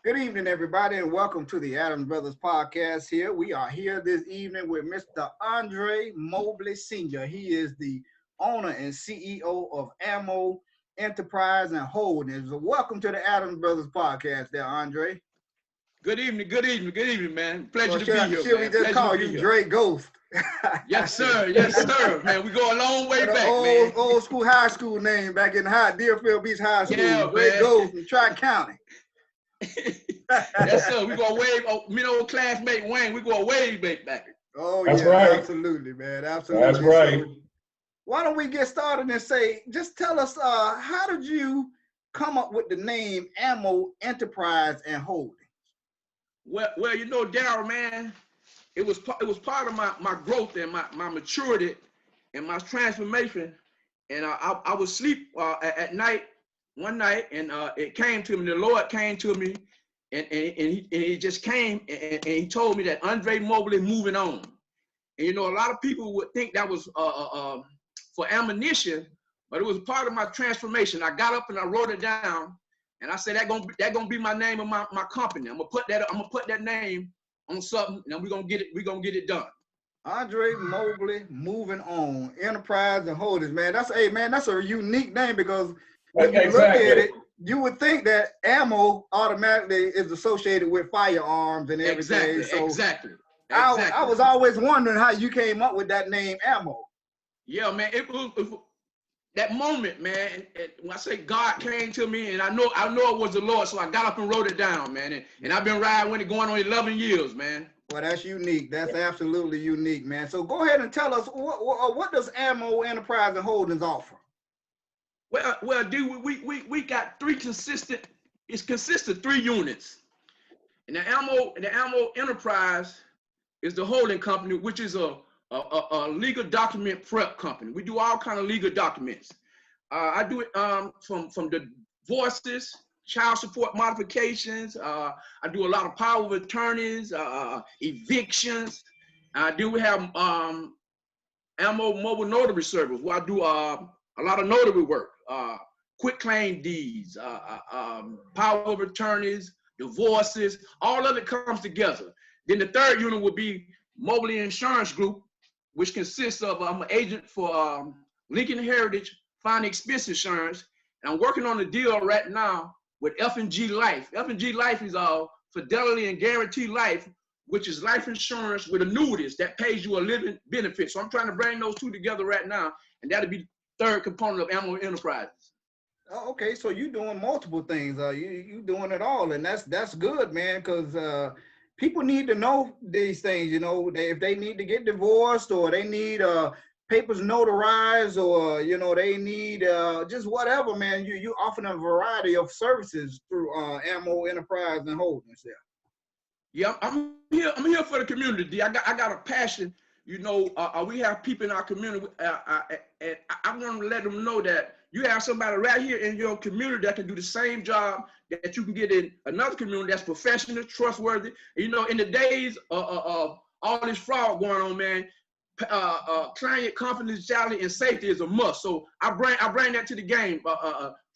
Good evening, everybody, and welcome to the Adams Brothers podcast here. We are here this evening with Mr. Andre Mobley Sr. He is the owner and CEO of Ammo Enterprise and Holdings. So welcome to the Adams Brothers podcast there, Andre. Good evening, man. Pleasure Or to be here, should we man. just Pleasure call to be you here. Dre Ghost? Yes, sir, man. We go a long way The back, man. old school high school name back in Deerfield Beach High School. Yeah, Dre man. Ghost in Tri-County. Yes, sir. We go way, me and old classmate Wayne, we go way back. Oh, That's yeah, right. absolutely, man. Absolutely. That's right. So, why don't we get started and just tell us, how did you come up with the name Ammo Enterprise and Holdings? Well, Daryl, man, it was part of my growth and my maturity and my transformation. And I would sleep at night one night, and it came to me. The Lord came to me, and he just came and he told me that Andre Mobley moving on. And a lot of people would think that was for ammunition, but it was part of my transformation. I got up and I wrote it down, and I said that gonna be my name of my company. I'm gonna put that name on something, and we're gonna get it done. Andre Mobley moving on, Enterprise and Holdings, man. That's a unique name because when you look at it, you would think that ammo automatically is associated with firearms and everything. Exactly. I was always wondering how you came up with that name Ammo. Yeah, man. It was that moment, man. When I say God came to me, and I know it was the Lord, so I got up and wrote it down, man. And I've been riding with it going on 11 years, man. Well, that's unique. That's absolutely unique, man. So go ahead and tell us what does Ammo Enterprise and Holdings offer? Well, dude, we got three consistent. It consists of 3 units, and the Ammo Enterprise is the holding company, which is a legal document prep company. We do all kind of legal documents. I do it from divorces, child support modifications. I do a lot of power of attorneys, evictions. We have Ammo Mobile Notary Service, where I do a lot of notary work, quick claim deeds, power of attorneys, divorces. All of it comes together. Then the 3rd unit would be Mobley Insurance Group, which consists of I'm an agent for Lincoln Heritage Fine Expense Insurance, and I'm working on a deal right now with F&G Life. F&G Life is Fidelity and Guarantee Life, which is life insurance with annuities that pays you a living benefit. So I'm trying to bring those 2 together right now, and that'll be the 3rd component of Ammo Enterprises. Oh, okay, so you're doing multiple things. You doing it all, and that's good, man, because people need to know these things. If they need to get divorced, or they need papers notarized, or they need just whatever, man. You offering a variety of services through Ammo Enterprise and Holdings there. Yeah, I'm here for the community. I got a passion. We have people in our community, and I want to let them know that you have somebody right here in your community that can do the same job that you can get in another community that's professional, trustworthy. In the days of all this fraud going on, man, client confidentiality and safety is a must. So I bring that to the game,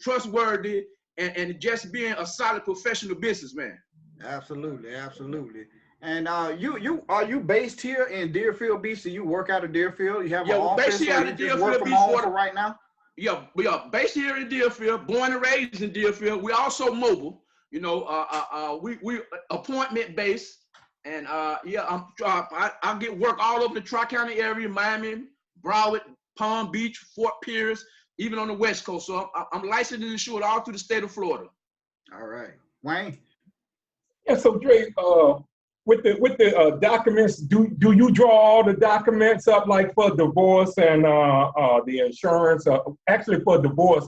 trustworthy and just being a solid professional businessman. Absolutely. And are you based here in Deerfield Beach? So you work out of Deerfield? You have an office, based here or out you of just Deerfield work from Beach home for right now? Yeah, we are based here in Deerfield, born and raised in Deerfield. We also mobile. We appointment based, and I get work all over the Tri-County area, Miami, Broward, Palm Beach, Fort Pierce, even on the West Coast. So I'm licensed and insured all through the state of Florida. All right, Wayne. Yeah, so Dre, with the documents, do you draw all the documents up, like for divorce and the insurance? Actually, for divorce,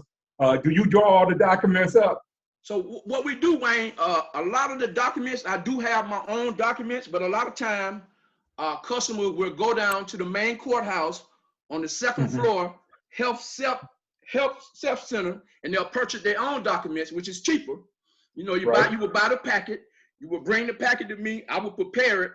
do you draw all the documents up? So what we do, Wayne, a lot of the documents, I do have my own documents, but a lot of time, customers will go down to the main courthouse on the 2nd floor, health center, and they'll purchase their own documents, which is cheaper. You would buy the packet. You will bring the packet to me. I will prepare it.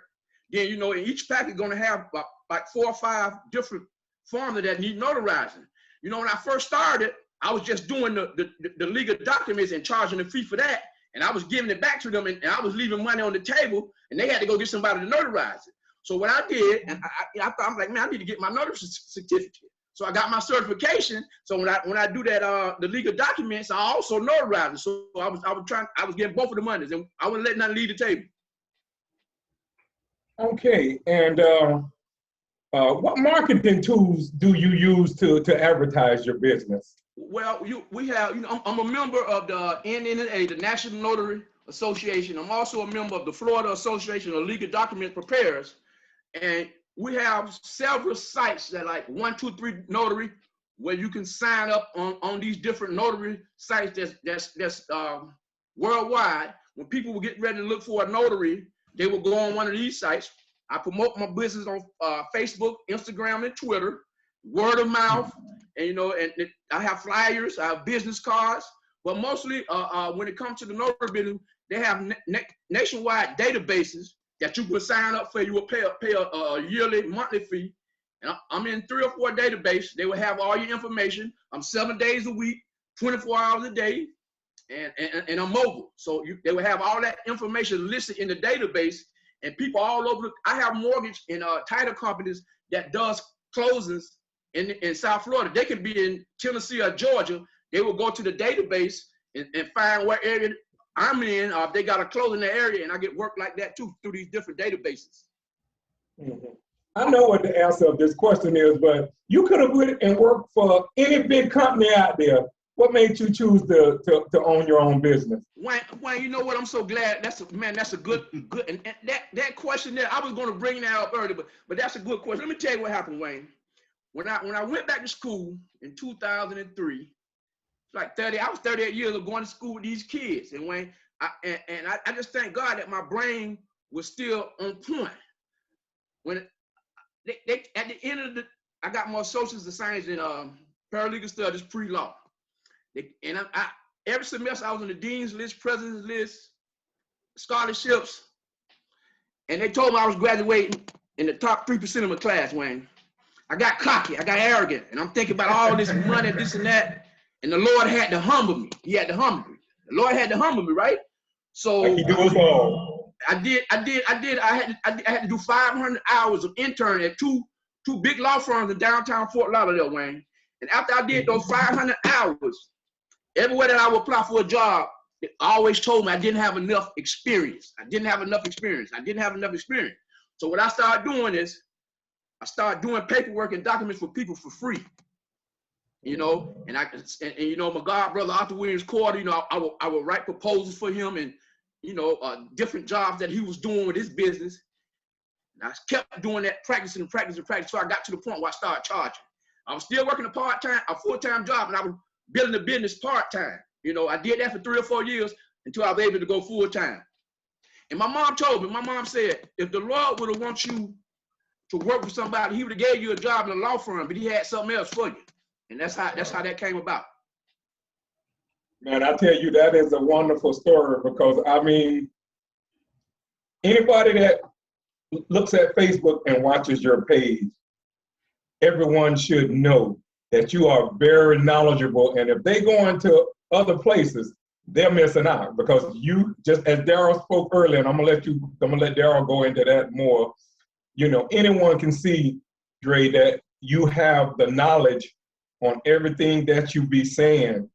Then, in each packet going to have like 4 or 5 different forms that need notarizing. When I first started, I was just doing the legal documents and charging a fee for that. and I was giving it back to them, and I was leaving money on the table, and they had to go get somebody to notarize it. So what I did, and I thought, I'm like, man, I need to get my notary certificate. So I got my certification. So when I do that, the legal documents, I also notarize it. So I was getting both of the monies, and I wasn't letting nothing leave the table. Okay, and what marketing tools do you use to advertise your business? Well, we have, I'm a member of the NNA, the National Notary Association. I'm also a member of the Florida Association of Legal Document Preparers. And we have several sites that like 123 Notary, where you can sign up on these different notary sites that's worldwide. When people will get ready to look for a notary, they will go on one of these sites. I promote my business on Facebook, Instagram, and Twitter, word of mouth, and and I have flyers, I have business cards, but mostly when it comes to the notary business, they have nationwide databases that you can sign up for. You will pay a yearly, monthly fee. And I'm in 3 or 4 databases. They will have all your information. I'm 7 days a week, 24 hours a day, and I'm mobile. So they will have all that information listed in the database. And people all over, I have mortgage and title companies that does closings in South Florida. They could be in Tennessee or Georgia. They will go to the database and find what area I'm in, if they got a closing in the area, and I get work like that too through these different databases. Mm-hmm. I know what the answer of this question is, but you could have went and worked for any big company out there. What made you choose to own your own business? Wayne, you know what? I'm so glad. That's a good, and that question there, I was going to bring that up earlier, but that's a good question. Let me tell you what happened, Wayne. When I went back to school in 2003, like I was 38 years old going to school with these kids, and Wayne, I just thank God that my brain was still on point. When they at the end of I got my associates of science in paralegal studies, pre-law, and every semester I was on the dean's list, president's list, scholarships, and they told me I was graduating in the top 3% of my class, Wayne. I got cocky, I got arrogant, and I'm thinking about all this money, this and that. And the Lord had to humble me. He had to humble me. The Lord had to humble me, right? So like he do us all. I had to do 500 hours of intern at two big law firms in downtown Fort Lauderdale, Wayne. And after I did those 500 hours, everywhere that I would apply for a job, it always told me I didn't have enough experience. So what I started doing is I started doing paperwork and documents for people for free. And my god brother Arthur Williams Carter, I would write proposals for him, and different jobs that he was doing with his business. And I kept doing that, practicing. So I got to the point where I started charging. I was still working a full-time job, and I was building the business part-time. I did that for 3 or 4 years until I was able to go full-time. And my mom said, if the Lord would have want you to work with somebody, he would have gave you a job in a law firm, but he had something else for you. And that's how that came about. Man, I tell you, that is a wonderful story, because I mean, anybody that looks at Facebook and watches your page, everyone should know that you are very knowledgeable. And if they go into other places, they're missing out, because you, just as Daryl spoke earlier, and I'm gonna let Daryl go into that more. Anyone can see, Dre, that you have the knowledge on everything that you be saying.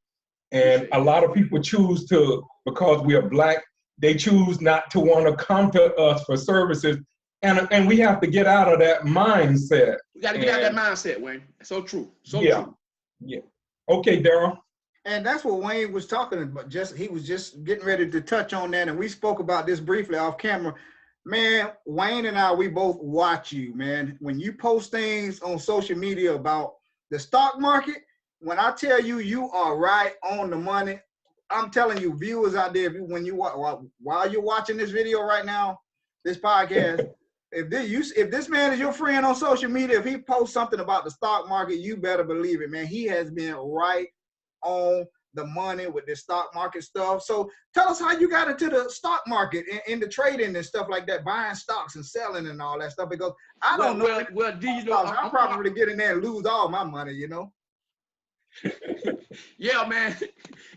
And a lot of people choose to, because we are Black, they choose not to want to come to us for services. And we have to get out of that mindset. We got to get out of that mindset, Wayne. So true. So true. Yeah. Okay, Daryl. And that's what Wayne was talking about. He was just getting ready to touch on that. And we spoke about this briefly off camera. Man, Wayne and I, we both watch you, man. When you post things on social media about the stock market, when I tell you, you are right on the money. I'm telling you, viewers out there, while you're watching this video right now, this podcast, if this man is your friend on social media, if he posts something about the stock market, you better believe it, man. He has been right on the money with the stock market stuff. So tell us how you got into the stock market and into trading and stuff like that, buying stocks and selling and all that stuff, because I don't know. Well, do you know? I'll probably get in there and lose all my money, Yeah, man.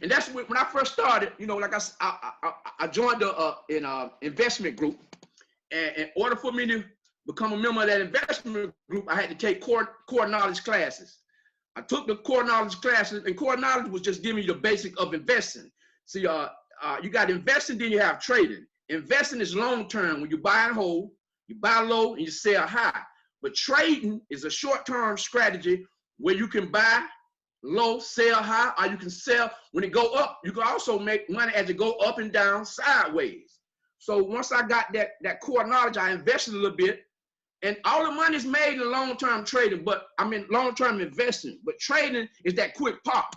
And that's when I first started, you know, like I joined the investment group. And in order for me to become a member of that investment group, I had to take core knowledge classes. I took the core knowledge classes, and core knowledge was just giving you the basic of investing. See, you got investing, then you have trading. Investing is long-term. When you buy and hold, you buy low and you sell high. But trading is a short-term strategy where you can buy low, sell high, or you can sell when it go up. You can also make money as it go up and down sideways. So once I got that core knowledge, I invested a little bit, and all the money is made in long-term trading, but I mean long-term investing. But trading is that quick pop.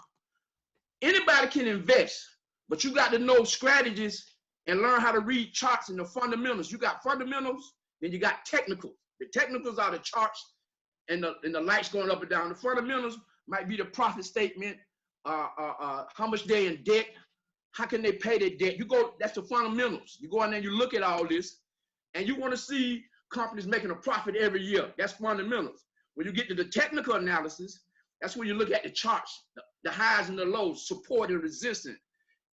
Anybody can invest, but you got to know strategies and learn how to read charts and the fundamentals. You got fundamentals, then you got technicals. The technicals are the charts and the lights going up and down. The fundamentals might be the profit statement, how much they in debt, how can they pay their debt. That's the fundamentals. You go in there and you look at all this, and you want to see companies making a profit every year. That's fundamentals. When you get to the technical analysis, that's when you look at the charts, the highs and the lows, support and resistance.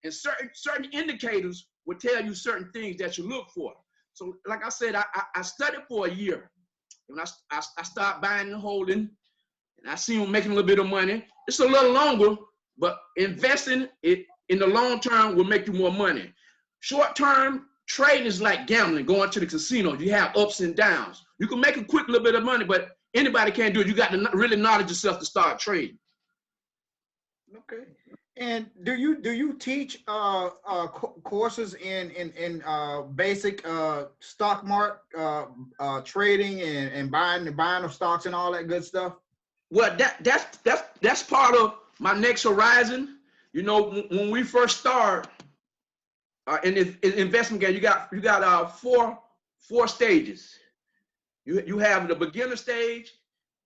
And certain indicators will tell you certain things that you look for. So like I said, I studied for a year. And I started buying and holding, and I see them making a little bit of money. It's a little longer, but investing it in the long term will make you more money. Short term trading is like gambling, going to the casino. You have ups and downs. You can make a quick little bit of money, but anybody can't do it. You got to really knowledge yourself to start trading. Okay. And do you teach courses in basic stock market trading and buying of stocks and all that good stuff? Well, that's part of my next horizon. You know, when we first start in the investment game, you got four stages. You have the beginner stage,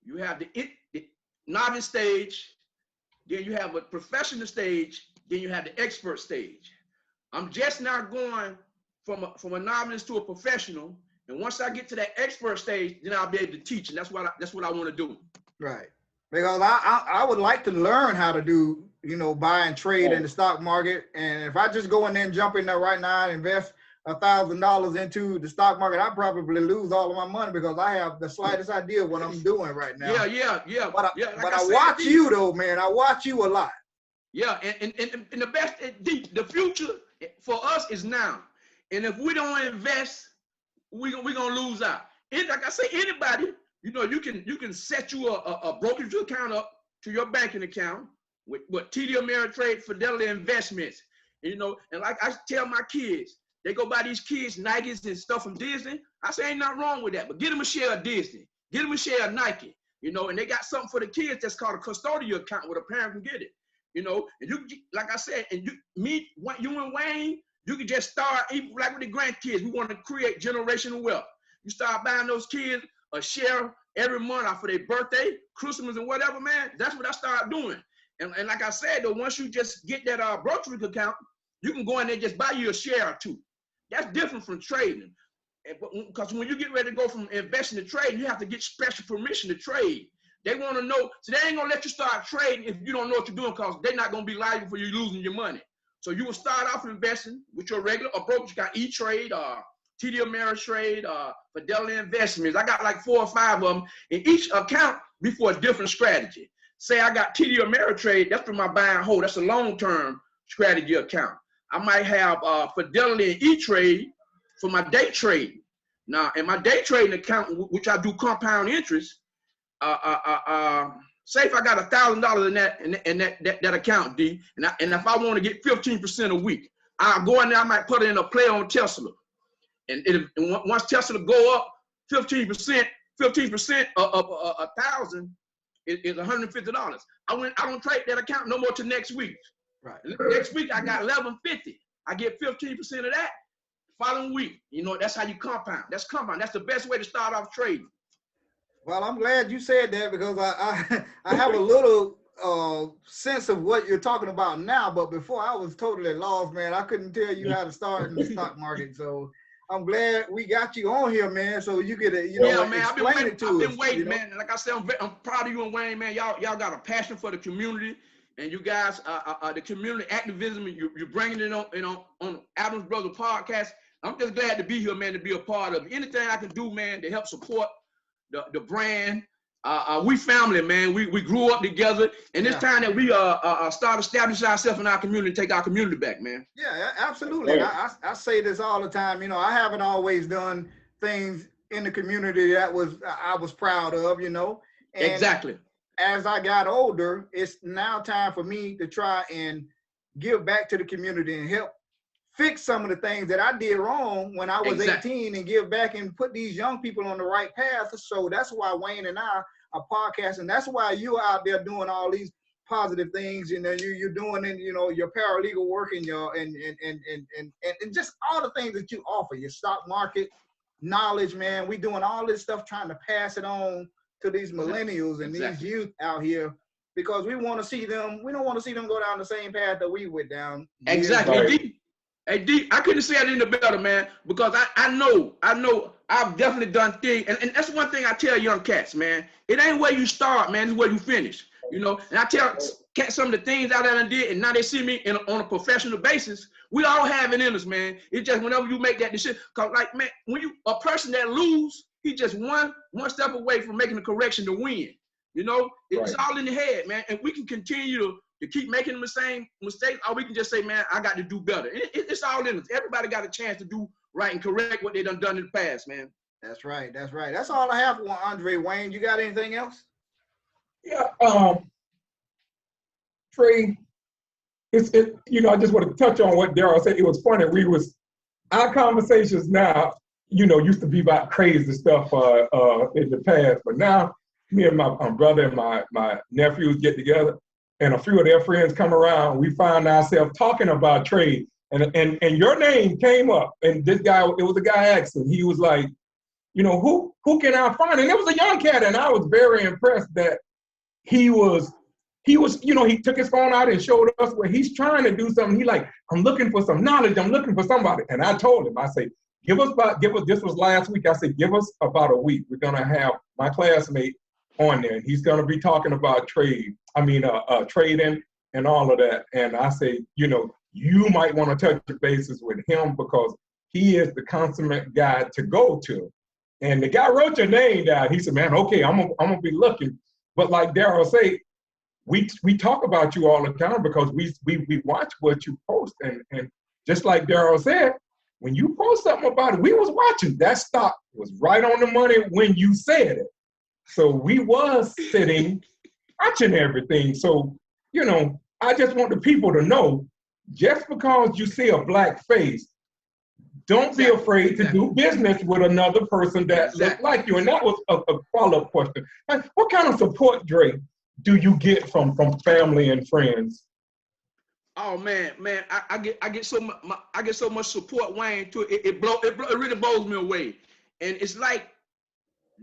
you have the novice stage, then you have a professional stage, then you have the expert stage. I'm just now going from a novice to a professional, and once I get to that expert stage, then I'll be able to teach, and that's what I want to do. Right, because I would like to learn how to do, you know, buy and trade in the stock market, and if I just go in there and jump in there right now and invest $1,000 into the stock market, I probably lose all of my money because I have the slightest idea what I'm doing right now. Yeah. But Like I watch you though, man. I watch you a lot. Yeah, and the best, the future for us is now. And if we don't invest, we're gonna lose out. And like I say, anybody, you know, you can set you a brokerage account up to your banking account with TD Ameritrade, Fidelity Investments. You know, and like I tell my kids, they go buy these kids Nikes and stuff from Disney. I say ain't nothing wrong with that, but get them a share of Disney, get them a share of Nike, you know, and they got something for the kids that's called a custodial account where the parent can get it, you know. And you, like I said, and you and Wayne, you can just start, even like with the grandkids, we want to create generational wealth. You start buying those kids a share every month for their birthday, Christmas, and whatever, man. That's what I started doing. And like I said, though, once you just get that brokerage account, you can go in there and just buy you a share or two. That's different from trading. Because when you get ready to go from investing to trading, you have to get special permission to trade. They want to know, so they ain't going to let you start trading if you don't know what you're doing, because they're not going to be liable for you losing your money. So you will start off investing with your regular brokerage account, E-Trade, TD Ameritrade, Fidelity Investments. I got like 4 or 5 of them. And each account be for a different strategy. Say I got TD Ameritrade, that's for my buy and hold. That's a long-term strategy account. I might have Fidelity and E-Trade for my day trade. Now, in my day trading account, which I do compound interest, say if I got $1,000 in that account, D, and if I want to get 15% a week, I'll go in there, I might put it in a play on Tesla. And once Tesla go up 15% of 1,000 is $150. I don't trade that account no more till next week. Right. Next week I got $11.50. I get 15% of that. Following week, you know, that's how you compound. That's compound. That's the best way to start off trading. Well, I'm glad you said that, because I have a little sense of what you're talking about now, but before I was totally lost, man. I couldn't tell you how to start in the stock market. So I'm glad we got you on here, man. So you could, Yeah, man, explain it to us. I've been waiting, you know? man. Like I said, I'm proud of you and Wayne, man. Y'all got a passion for the community, and you guys, the community activism, you're bringing it on Adams Brothers podcast. I'm just glad to be here, man, to be a part of it. Anything I can do, man, to help support the brand. We family, man. We grew up together, and it's time that we start establishing ourselves in our community, take our community back, man. Yeah, absolutely. Right. I say this all the time. I haven't always done things in the community that I was proud of. And Exactly. as I got older, it's now time for me to try and give back to the community and help fix some of the things that I did wrong when I was 18 and give back and put these young people on the right path. So that's why Wayne and I are podcasting. That's why you're out there doing all these positive things. You're doing your paralegal work and your and just all the things that you offer, your stock market knowledge, man. We doing all this stuff trying to pass it on to these millennials and these youth out here, because we want to see them. We don't want to see them go down the same path that we went down. Exactly. Right. Hey, D, I couldn't say it any better, man, because I know I've definitely done things, and that's one thing I tell young cats, man. It ain't where you start, man, it's where you finish, and I tell cats some of the things I done did, and now they see me on a professional basis. We all have it in us, man. It's just whenever you make that decision, because, like, man, when a person that lose, he just one step away from making a correction to win. It's all in the head, man, and we can continue to keep making the same mistakes, or we can just say, man, I got to do better. It's all in us. Everybody got a chance to do right and correct what they done in the past, man. That's right. That's all I have for Andre. Wayne, you got anything else? Yeah, Trey, I just want to touch on what Daryl said. It was funny. Our conversations now, used to be about crazy stuff in the past, but now me and my brother and my nephews get together, and a few of their friends come around. We find ourselves talking about trade, and your name came up, and this guy, it was a guy asking. He was like, who can I find? And it was a young cat, and I was very impressed that he took his phone out and showed us where he's trying to do something. He like, I'm looking for some knowledge. I'm looking for somebody. And I told him, I say, give us, this was last week. I said, give us about a week. We're going to have my classmate on there, and he's going to be talking about trading and all of that. And I say, you might want to touch the bases with him, because he is the consummate guy to go to. And the guy wrote your name down. He said, man, okay, I'm gonna be looking. But like Daryl said, we talk about you all the time because we watch what you post. And just like Daryl said, when you post something about it, we was watching. That stock was right on the money when you said it. So we was sitting, watching everything. So, I just want the people to know, just because you see a black face, don't be afraid to do business with another person that looks like you. And that was a follow-up question. What kind of support, Drake, do you get from family and friends? Oh man, I get so much support, Wayne. To it really blows me away. And it's like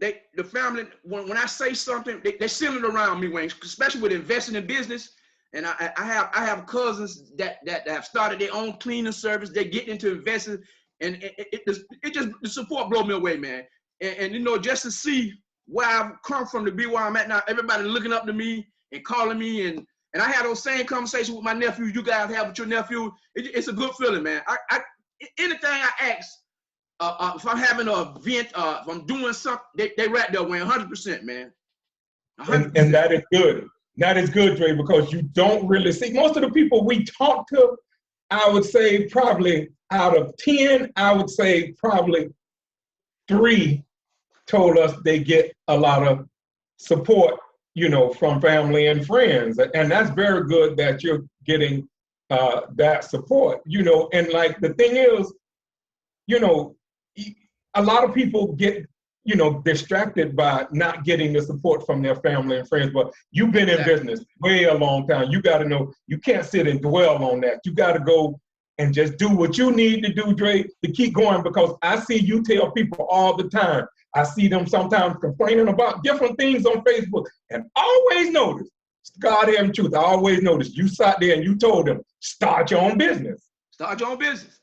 the family, when I say something, they send it around me, Wayne. Especially with investing in business. And I have cousins that have started their own cleaning service. They get into investing. And the support blow me away, man. And just to see where I've come from to be where I'm at now, everybody looking up to me and calling me, and I had those same conversations with my nephew. You guys have with your nephew. It's a good feeling, man. Anything I ask, if I'm having an event, if I'm doing something, they right there, Wayne, 100%, man. 100%. And that is good. That is good, Dre, because you don't really see most of the people we talk to. I would say probably out of 10, I would say probably 3 told us they get a lot of support, from family and friends. And that's very good that you're getting that support, and like the thing is, a lot of people get, distracted by not getting the support from their family and friends. But you've been in business way a long time. You got to know, you can't sit and dwell on that. You got to go and just do what you need to do, Dre, to keep going, because I see you tell people all the time. I see them sometimes complaining about different things on Facebook, and always notice, goddamn truth, I always notice you sat there and you told them, start your own business. Start your own business.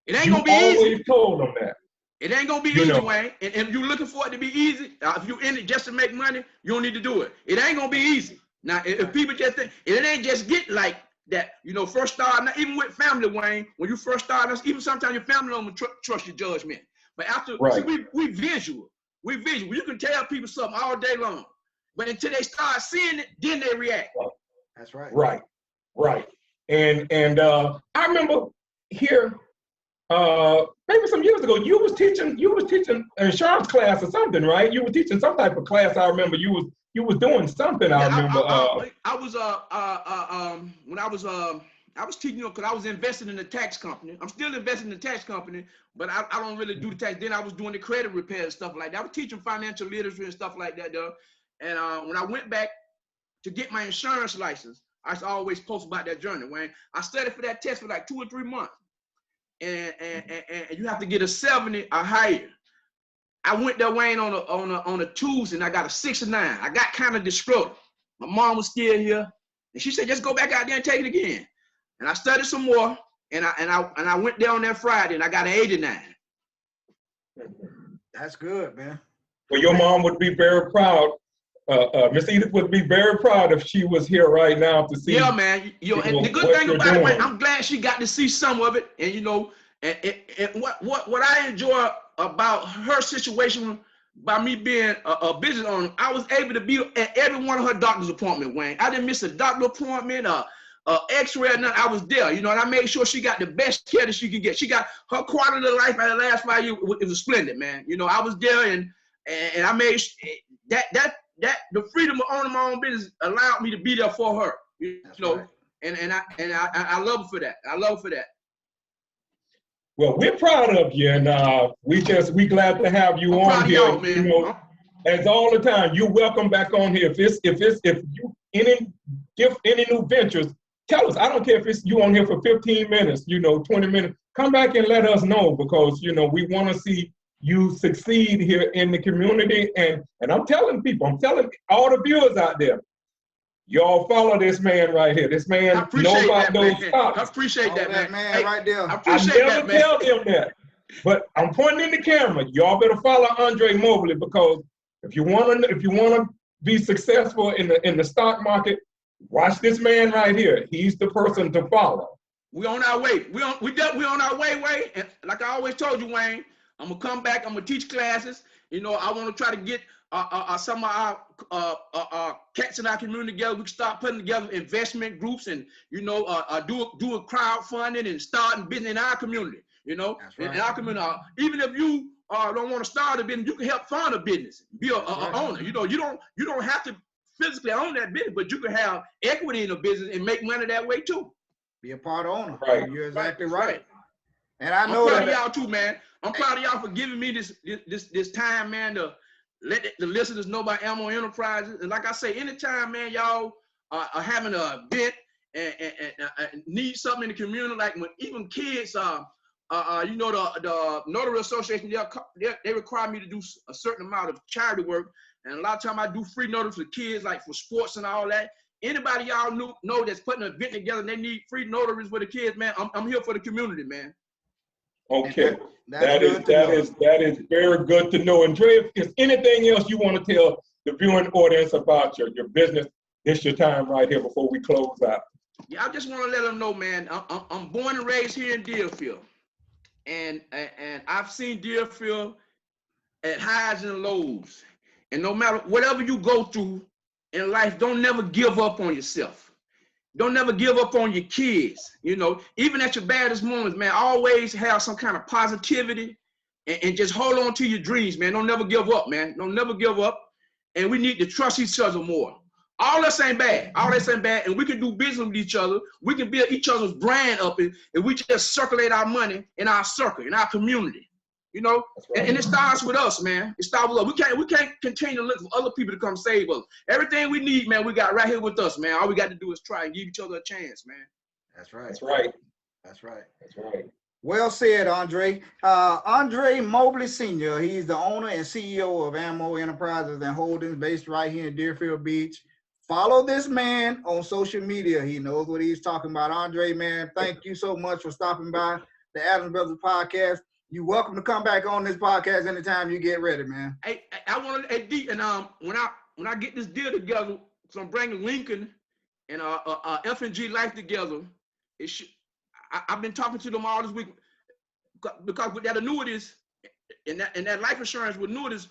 It ain't going to be easy. You always told them that. It ain't gonna be easy, Wayne. And if you're looking for it to be easy, if you're in it just to make money, you don't need to do it. It ain't gonna be easy. Now, if people just think, it ain't just get like that, you know, first start, even with family, Wayne, when you first start, even sometimes your family don't trust your judgment. But after, see, we visual. We visual. You can tell people something all day long. But until they start seeing it, then they react. That's right. Right. And I remember here, maybe some years ago, you was teaching insurance class or something, right? You were teaching some type of class. I remember you was doing something. I remember. When I was teaching, because I was investing in the tax company. I'm still investing in the tax company, but I don't really do the tax. Then I was doing the credit repair and stuff like that. I was teaching financial literacy and stuff like that, though. And when I went back to get my insurance license, I always post about that journey, Wayne. I studied for that test for like 2 or 3 months. And you have to get a 70 or higher. I went there, Wayne, on a Tuesday, and I got a 69. I got kind of disgruntled. My mom was still here, and she said, "Just go back out there and take it again." And I studied some more, and I went there on that Friday, and I got an 89. That's good, man. Well, your mom would be very proud. Miss Edith would be very proud if she was here right now to see. Yeah, man. And the good thing about it, man, I'm glad she got to see some of it. And you know, and what I enjoy about her situation, by me being a business owner, I was able to be at every one of her doctor's appointments, Wayne. I didn't miss a doctor appointment, X-ray, or nothing. I was there, you know, and I made sure she got the best care that she could get. She got her quality of life for the last 5 years. It was splendid, man. You know, I was there, and I made that the freedom of owning my own business allowed me to be there for her. You know, right. and I love her for that. I love her for that. Well, we're proud of you, and we glad to have you on here. You know, as all the time, you're welcome back on here. If you any new ventures, tell us. I don't care if it's you on here for 15 minutes, you know, 20 minutes. Come back and let us know, because you know we want to see you succeed here in the community. And I'm telling all the viewers out there, y'all follow this man right here. This man knows about those stocks. I appreciate that, man. Hey, right there. I never tell them that, but I'm pointing in the camera. Y'all better follow Andre Mobley, because if you want to be successful in the stock market, watch this man right here. He's the person to follow. We on our way. We on our way. And like I always told you, Wayne, I'm gonna come back. I'm gonna teach classes. You know, I want to try to get some of our cats in our community together. We can start putting together investment groups, and you know, do a crowdfunding and starting business in our community. You know, right. In our community, even if you don't want to start a business, you can help fund a business, be a owner. You know, you don't have to physically own that business, but you can have equity in a business and make money that way too. Be a part owner. Right. You're exactly right. And I know I'm proud of y'all too, man. I'm proud of y'all for giving me this time, man, to let the listeners know about Ammo Enterprises. And like I say, anytime, man, y'all are having an event and need something in the community, like when even kids, you know, the Notary Association, they require me to do a certain amount of charity work. And a lot of time I do free notice for kids, like for sports and all that. Anybody y'all know that's putting an event together and they need free notaries for the kids, man, I'm here for the community, man. Okay, that is very good to know. And Dre, if there's anything else you want to tell the viewing audience about your business, it's your time right here before we close out. Yeah, I just want to let them know, man, I'm born and raised here in Deerfield, and I've seen Deerfield at highs and lows. And no matter whatever you go through in life, don't never give up on yourself. Don't never give up on your kids. You know, even at your baddest moments, man, always have some kind of positivity and just hold on to your dreams, man. Don't never give up, man. Don't never give up. And we need to trust each other more. All this ain't bad. All this ain't bad. And we can do business with each other. We can build each other's brand up and we just circulate our money in our circle, in our community. You know, right. and it starts with us, man. It starts with us. We can't continue to look for other people to come save us. Everything we need, man, we got right here with us, man. All we got to do is try and give each other a chance, man. That's right. That's right. That's right. That's right. Well said, Andre. Andre Mobley Sr., he's the owner and CEO of Ammo Enterprises and Holdings based right here in Deerfield Beach. Follow this man on social media. He knows what he's talking about. Andre, man, thank you so much for stopping by the Adams Brothers Podcast. You're welcome to come back on this podcast anytime you get ready, man. Hey, I want to, hey, D, and when I get this deal together, so I'm bringing Lincoln and F&G Life together. I've been talking to them all this week because with that annuities and that life insurance with annuities,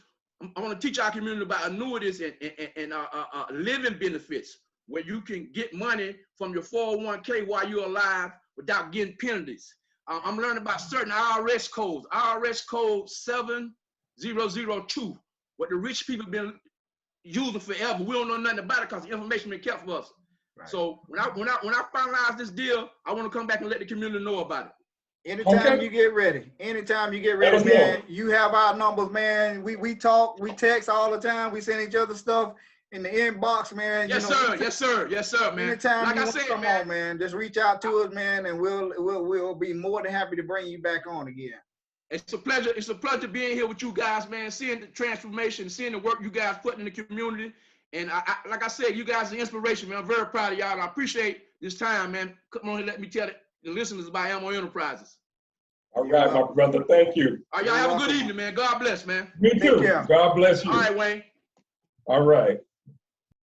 I want to teach our community about annuities and living benefits where you can get money from your 401k while you're alive without getting penalties. I'm learning about certain IRS codes, IRS code 7002, what the rich people have been using forever. We don't know nothing about it because the information been kept for us. Right. So when I finalize this deal, I want to come back and let the community know about it. Anytime you get ready, man. You have our numbers, man. We talk, we text all the time. We send each other stuff in the inbox, man. Yes, sir. Yes, sir. Yes, sir, man. Anytime like you want to come on, man, just reach out to us, man, and we'll be more than happy to bring you back on again. It's a pleasure. It's a pleasure being here with you guys, man. Seeing the transformation, seeing the work you guys put in the community, and like I said, you guys are inspiration, man. I'm very proud of y'all. And I appreciate this time, man. Come on and let me tell the listeners about Elmo Enterprises. All right, my brother. Thank you. All right, y'all have a good evening, man. God bless, man. You too. God bless you. All right, Wayne. All right.